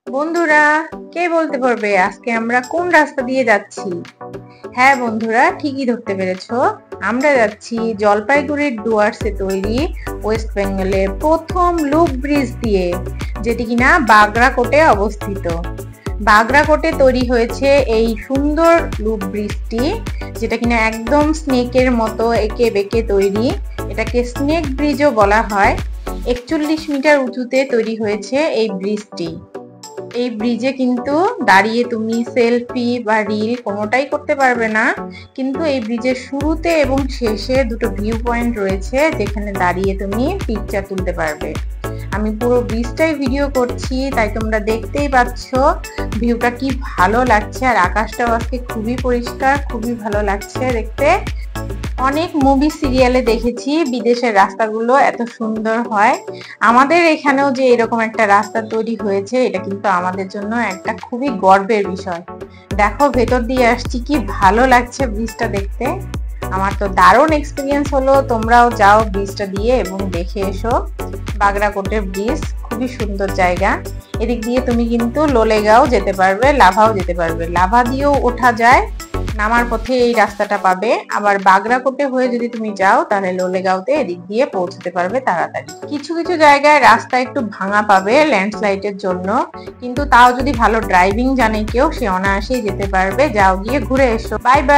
বন্ধুরা, কে বলতে পারবে আজকে আমরা কোন রাস্তা দিয়ে যাচ্ছি? হ্যাঁ বন্ধুরা, ঠিকই ধরতে পেরেছো। আমরা যাচ্ছি জলপাইগুড়ির ডুয়ার্সে তৈরি ওয়েস্ট বেঙ্গলের প্রথম লুপ ব্রিজ দিয়ে, যেটি কিনা বাগরাকোটে অবস্থিত। বাগরাকোটে তৈরি হয়েছে এই সুন্দর লুপ ব্রিজটি, যেটা কিনা একদম স্নেকের মতো এঁকে বেঁকে তৈরি। এটাকে স্নেক ব্রিজও বলা হয়। 41 মিটার উঁচুতে তৈরি হয়েছে এই ব্রিজটি। এই ব্রিজে কিন্তু দাঁড়িয়ে তুমি সেলফি বা রিল কোনোটাই করতে পারবে না, কিন্তু এই ব্রিজের শুরুতে এবং শেষে দুটো ভিউ পয়েন্ট রয়েছে, যেখানে দাঁড়িয়ে তুমি পিকচার তুলতে পারবে। আমি পুরো ব্রিজটাই ভিডিও করছি, তাই তোমরা দেখতেই পাচ্ছ ভিউটা কি ভালো লাগছে। আর আকাশটাও আজকে খুবই পরিষ্কার, খুবই ভালো লাগছে দেখতে। অনেক মুভি সিরিয়ালে দেখেছি বিদেশের রাস্তাগুলো এত সুন্দর হয়। আমাদের এখানেও যে এরকম একটা রাস্তা তৈরি হয়েছে, এটা কিন্তু আমাদের জন্য একটা খুবই গর্বের বিষয়। দেখো ভেতর দিয়ে আসছি, কি ভালো লাগছে ব্রিজটা দেখতে। আমার তো দারুণ এক্সপিরিয়েন্স হলো। তোমরাও যাও ব্রিজটা দিয়ে এবং দেখে এসো। বাগরাকোটের ব্রিজ খুবই সুন্দর জায়গা। এদিক দিয়ে তুমি কিন্তু লোলেগাঁও যেতে পারবে, লাভাও যেতে পারবে। লাভা দিয়েও ওঠা যায়, নামার পথে এই রাস্তাটা পাবে। আবার বাগরাকোটে হয়ে যদি তুমি যাও, তাহলে লোলেগাঁওতে এদিক দিয়ে পৌঁছতে পারবে তাড়াতাড়ি। কিছু কিছু জায়গায় রাস্তা একটু ভাঙা পাবে ল্যান্ডস্লাইডের জন্য, কিন্তু তাও যদি ভালো ড্রাইভিং জানে কেউ, সে অনায়াসেই যেতে পারবে। যাও, গিয়ে ঘুরে এসো। Bye bye.